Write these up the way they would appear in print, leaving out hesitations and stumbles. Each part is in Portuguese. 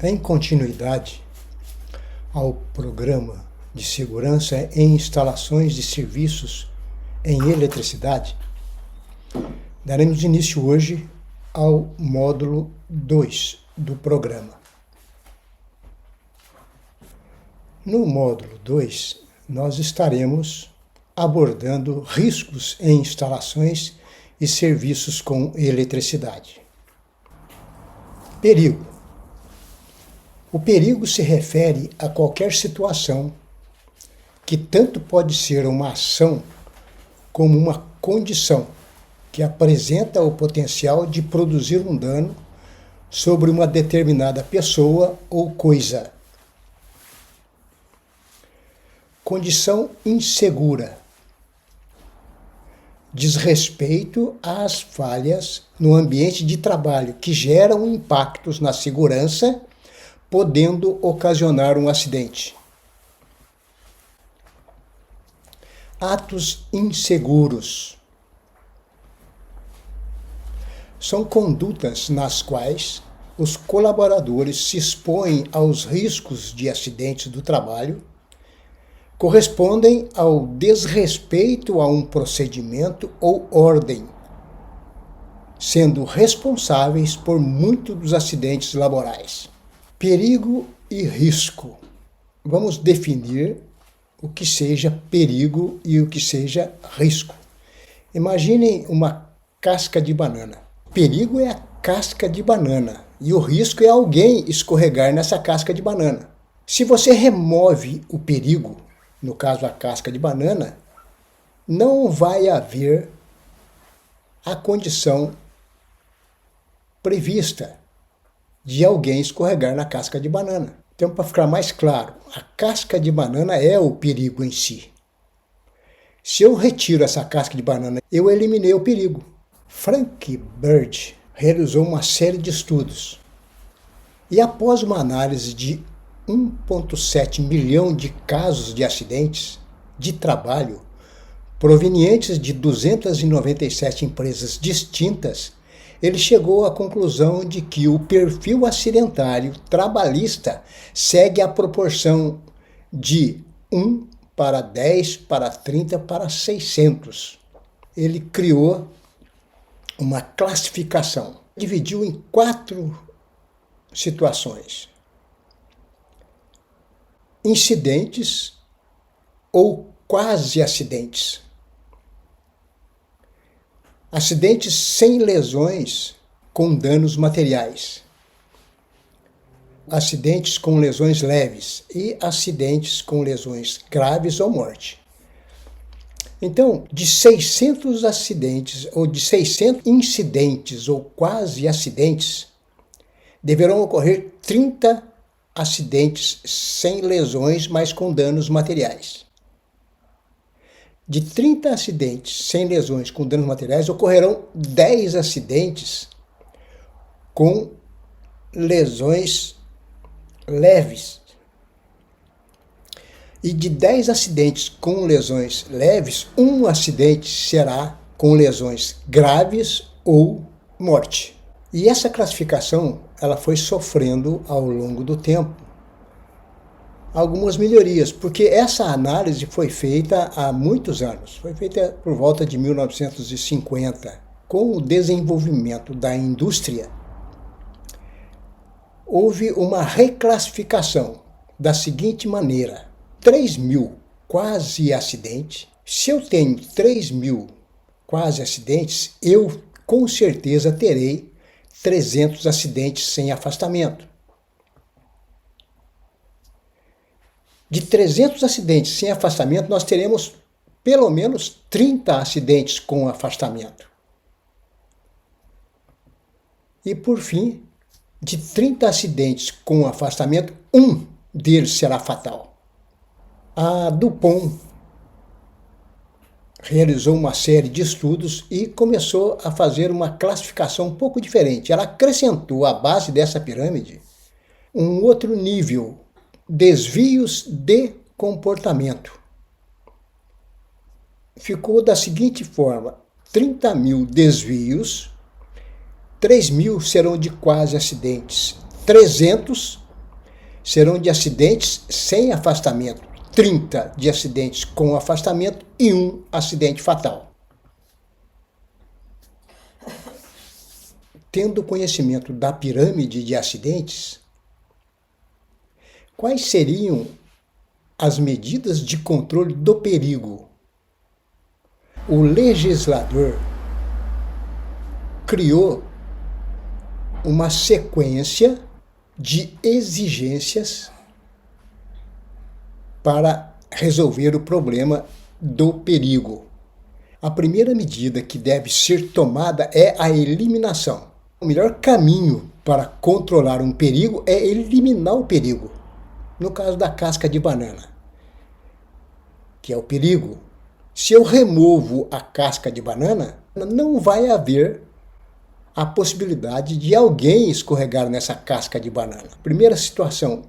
Em continuidade ao programa de segurança em instalações de serviços em eletricidade, daremos início hoje ao módulo 2 do programa. No módulo 2, nós estaremos abordando riscos em instalações e serviços com eletricidade. Perigo. O perigo se refere a qualquer situação que tanto pode ser uma ação como uma condição que apresenta o potencial de produzir um dano sobre uma determinada pessoa ou coisa. Condição insegura. Diz respeito às falhas no ambiente de trabalho que geram impactos na segurança, podendo ocasionar um acidente. Atos inseguros. São condutas nas quais os colaboradores se expõem aos riscos de acidentes do trabalho, correspondem ao desrespeito a um procedimento ou ordem, sendo responsáveis por muitos dos acidentes laborais. Perigo e risco. Vamos definir o que seja perigo e o que seja risco. Imaginem uma casca de banana. Perigo é a casca de banana e o risco é alguém escorregar nessa casca de banana. Se você remove o perigo, no caso a casca de banana, não vai haver a condição prevista de alguém escorregar na casca de banana. Então, para ficar mais claro, a casca de banana é o perigo em si. Se eu retiro essa casca de banana, eu eliminei o perigo. Frank Bird realizou uma série de estudos e após uma análise de 1,7 milhão de casos de acidentes de trabalho provenientes de 297 empresas distintas, ele chegou à conclusão de que o perfil acidentário trabalhista segue a proporção de 1 para 10, para 30, para 600. Ele criou uma classificação, dividiu em 4 situações. Incidentes ou quase acidentes. Acidentes sem lesões com danos materiais. Acidentes com lesões leves e acidentes com lesões graves ou morte. Então, de 600 acidentes ou de 600 incidentes ou quase acidentes, deverão ocorrer 30 acidentes sem lesões, mas com danos materiais. De 30 acidentes sem lesões com danos materiais, ocorrerão 10 acidentes com lesões leves. E de 10 acidentes com lesões leves, 1 acidente será com lesões graves ou morte. E essa classificação ela foi sofrendo ao longo do tempo algumas melhorias, porque essa análise foi feita há muitos anos, foi feita por volta de 1950. Com o desenvolvimento da indústria, houve uma reclassificação da seguinte maneira: 3.000 quase acidentes. Se eu tenho 3.000 quase acidentes, eu com certeza terei 300 acidentes sem afastamento. De 300 acidentes sem afastamento, nós teremos pelo menos 30 acidentes com afastamento. E por fim, de 30 acidentes com afastamento, 1 deles será fatal. A DuPont realizou uma série de estudos e começou a fazer uma classificação um pouco diferente. Ela acrescentou à base dessa pirâmide um outro nível: desvios de comportamento. Ficou da seguinte forma: 30.000 desvios, 3.000 serão de quase acidentes, 300 serão de acidentes sem afastamento, 30 de acidentes com afastamento e 1 acidente fatal. Tendo conhecimento da pirâmide de acidentes, quais seriam as medidas de controle do perigo? O legislador criou uma sequência de exigências para resolver o problema do perigo. A primeira medida que deve ser tomada é a eliminação. O melhor caminho para controlar um perigo é eliminar o perigo. No caso da casca de banana, que é o perigo, se eu removo a casca de banana, não vai haver a possibilidade de alguém escorregar nessa casca de banana. Primeira situação,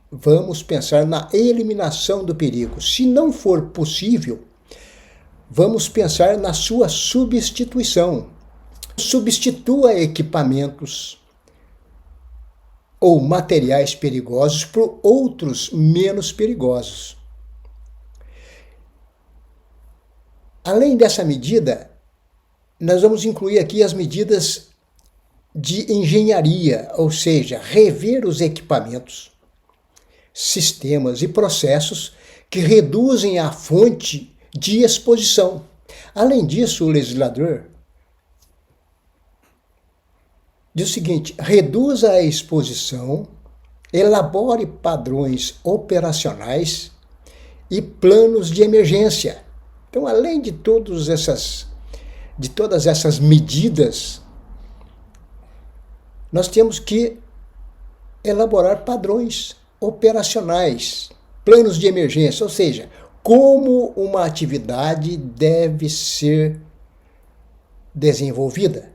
vamos pensar na eliminação do perigo. Se não for possível, vamos pensar na sua substituição. Substitua equipamentos ou materiais perigosos por outros menos perigosos. Além dessa medida, nós vamos incluir aqui as medidas de engenharia, ou seja, rever os equipamentos, sistemas e processos que reduzem a fonte de exposição. Além disso, o legislador diz o seguinte: reduza a exposição, elabore padrões operacionais e planos de emergência. Então, além de todas essas medidas, nós temos que elaborar padrões operacionais, planos de emergência, ou seja, como uma atividade deve ser desenvolvida.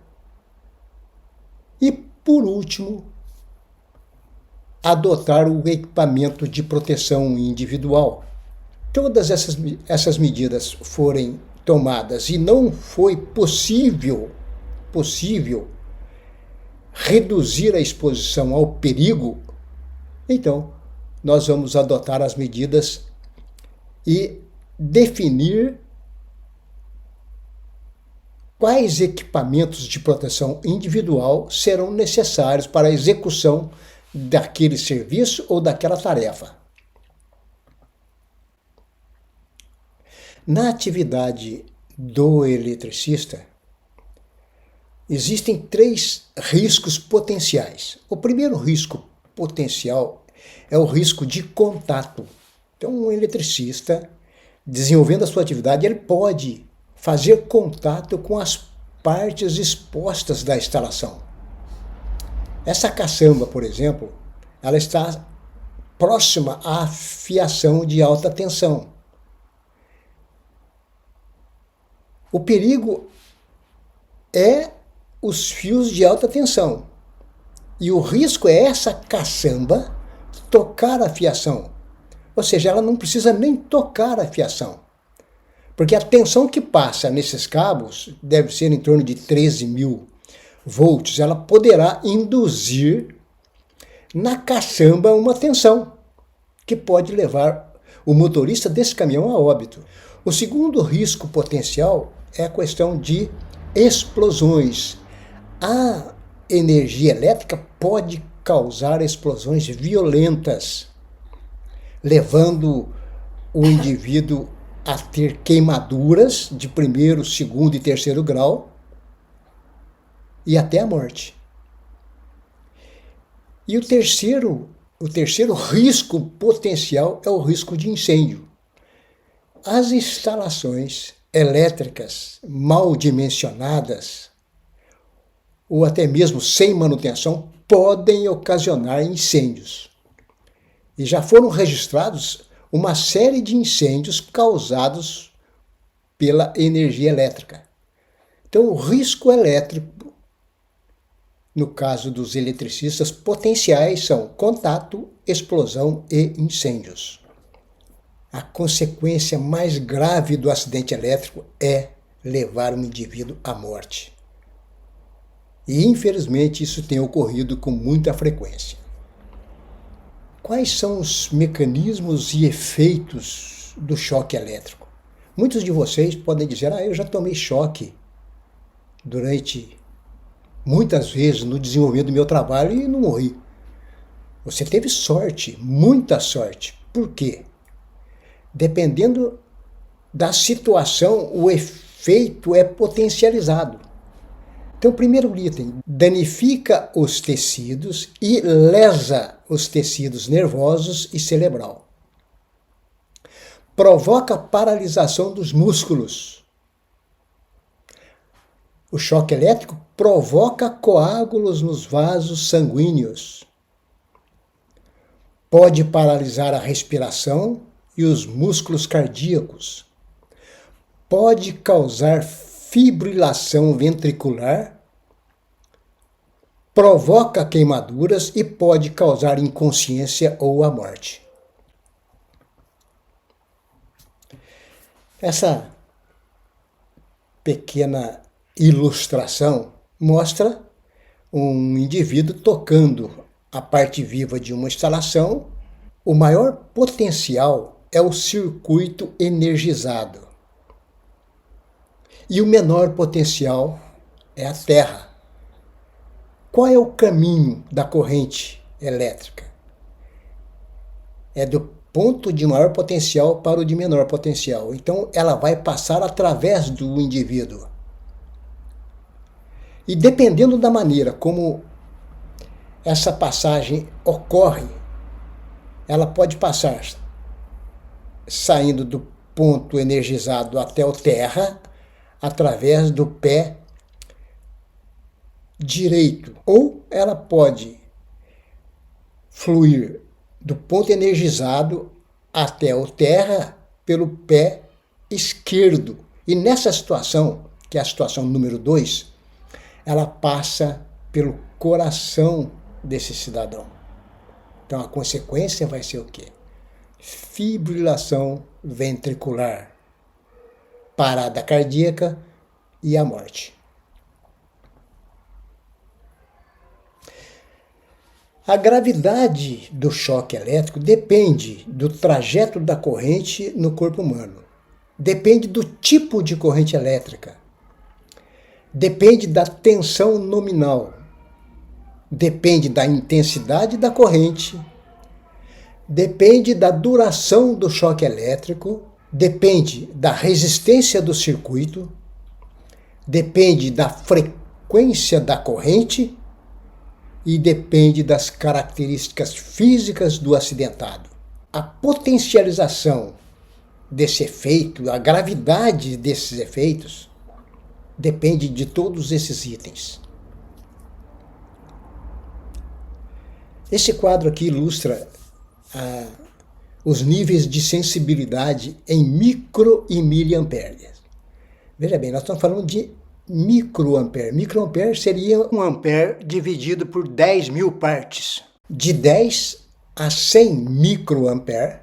E, por último, adotar o equipamento de proteção individual. Todas essas medidas forem tomadas e não foi possível reduzir a exposição ao perigo, então nós vamos adotar as medidas e definir quais equipamentos de proteção individual serão necessários para a execução daquele serviço ou daquela tarefa. Na atividade do eletricista, existem 3 riscos potenciais. O primeiro risco potencial é o risco de contato. Então, um eletricista, desenvolvendo a sua atividade, ele pode fazer contato com as partes expostas da instalação. Essa caçamba, por exemplo, ela está próxima à fiação de alta tensão. O perigo é os fios de alta tensão. E o risco é essa caçamba tocar a fiação. Ou seja, ela não precisa nem tocar a fiação. Porque a tensão que passa nesses cabos deve ser em torno de 13.000 volts. Ela poderá induzir na caçamba uma tensão que pode levar o motorista desse caminhão a óbito. O segundo risco potencial é a questão de explosões. A energia elétrica pode causar explosões violentas, levando o indivíduo a ter queimaduras de 1º, 2º e 3º grau e até a morte. E o terceiro risco potencial é o risco de incêndio. As instalações elétricas mal dimensionadas ou até mesmo sem manutenção podem ocasionar incêndios. E já foram registrados uma série de incêndios causados pela energia elétrica. Então, o risco elétrico, no caso dos eletricistas, potenciais são contato, explosão e incêndios. A consequência mais grave do acidente elétrico é levar um indivíduo à morte. E, infelizmente, isso tem ocorrido com muita frequência. Quais são os mecanismos e efeitos do choque elétrico? Muitos de vocês podem dizer, eu já tomei choque durante muitas vezes no desenvolvimento do meu trabalho e não morri. Você teve sorte, muita sorte. Por quê? Dependendo da situação, o efeito é potencializado. Então, primeiro item, danifica os tecidos e lesa os tecidos nervosos e cerebral. Provoca paralisação dos músculos. O choque elétrico provoca coágulos nos vasos sanguíneos. Pode paralisar a respiração e os músculos cardíacos. Pode causar fibrilação ventricular, provoca queimaduras e pode causar inconsciência ou a morte. Essa pequena ilustração mostra um indivíduo tocando a parte viva de uma instalação. O maior potencial é o circuito energizado. E o menor potencial é a terra. Qual é o caminho da corrente elétrica? É do ponto de maior potencial para o de menor potencial. Então, ela vai passar através do indivíduo. E dependendo da maneira como essa passagem ocorre, ela pode passar saindo do ponto energizado até o terra, através do pé direito, ou ela pode fluir do ponto energizado até o terra pelo pé esquerdo. E nessa situação, que é a situação número 2, ela passa pelo coração desse cidadão. Então a consequência vai ser o quê? Fibrilação ventricular, parada cardíaca e a morte. A gravidade do choque elétrico depende do trajeto da corrente no corpo humano. Depende do tipo de corrente elétrica. Depende da tensão nominal. Depende da intensidade da corrente. Depende da duração do choque elétrico. Depende da resistência do circuito, depende da frequência da corrente e depende das características físicas do acidentado. A potencialização desse efeito, a gravidade desses efeitos, depende de todos esses itens. Esse quadro aqui ilustra os níveis de sensibilidade em micro e miliamperes. Veja bem, nós estamos falando de microampere. Microampere seria um ampere dividido por 10.000 partes. De 10 a 100 microampere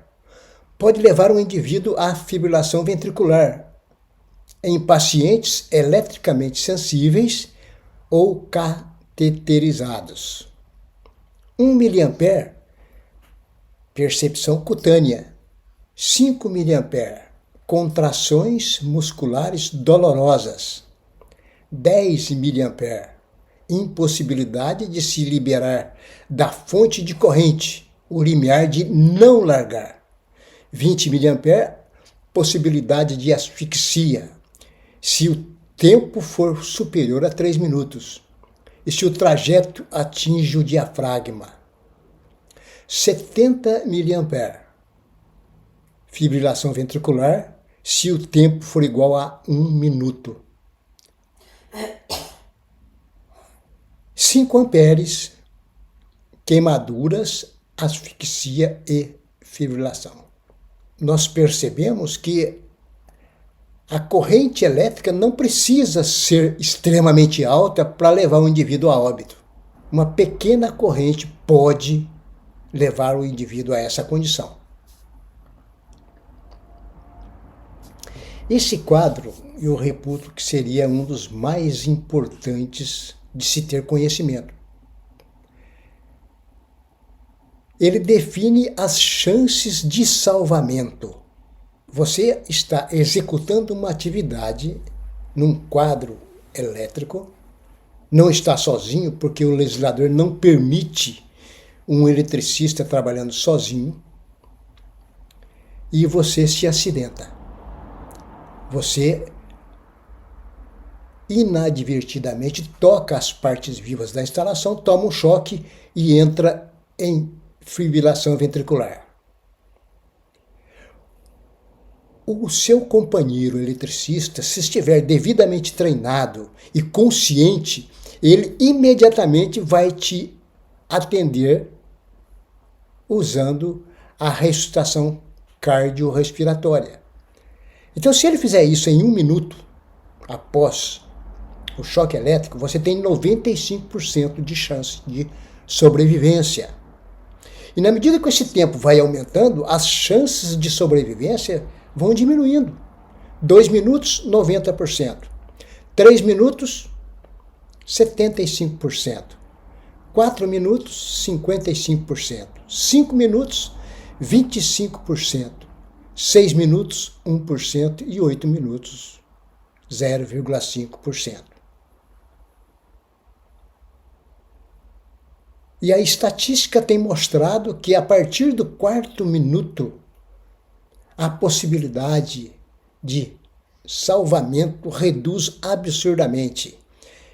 pode levar um indivíduo à fibrilação ventricular em pacientes eletricamente sensíveis ou cateterizados. 1 miliampere, percepção cutânea. 5 mA, contrações musculares dolorosas. 10 mA, impossibilidade de se liberar da fonte de corrente, o limiar de não largar. 20 mA, possibilidade de asfixia, se o tempo for superior a 3 minutos e se o trajeto atinge o diafragma. 70 mA, fibrilação ventricular, se o tempo for igual a 1 minuto. 5 amperes, queimaduras, asfixia e fibrilação. Nós percebemos que a corrente elétrica não precisa ser extremamente alta para levar o indivíduo a óbito. Uma pequena corrente pode levar o indivíduo a essa condição. Esse quadro, eu reputo que seria um dos mais importantes de se ter conhecimento. ele define as chances de salvamento. Você está executando uma atividade num quadro elétrico, não está sozinho, porque o legislador não permite um eletricista trabalhando sozinho, e você se acidenta. Você inadvertidamente toca as partes vivas da instalação, toma um choque e entra em fibrilação ventricular. O seu companheiro eletricista, se estiver devidamente treinado e consciente, ele imediatamente vai te atender usando a ressuscitação cardiorrespiratória. Então, se ele fizer isso em 1 minuto após o choque elétrico, você tem 95% de chance de sobrevivência. E na medida que esse tempo vai aumentando, as chances de sobrevivência vão diminuindo. 2 minutos, 90%. 3 minutos, 75%. 4 minutos, 55%. 5 minutos, 25%. 6 minutos, 1%. E 8 minutos, 0,5%. E a estatística tem mostrado que a partir do 4º minuto, a possibilidade de salvamento reduz absurdamente.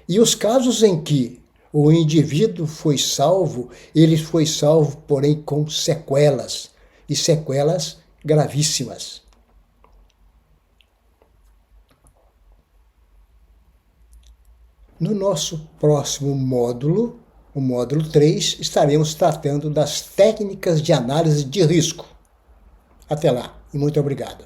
E os casos em que o indivíduo foi salvo, ele foi salvo, porém, com sequelas, e sequelas gravíssimas. No nosso próximo módulo, o módulo 3, estaremos tratando das técnicas de análise de risco. Até lá e muito obrigado.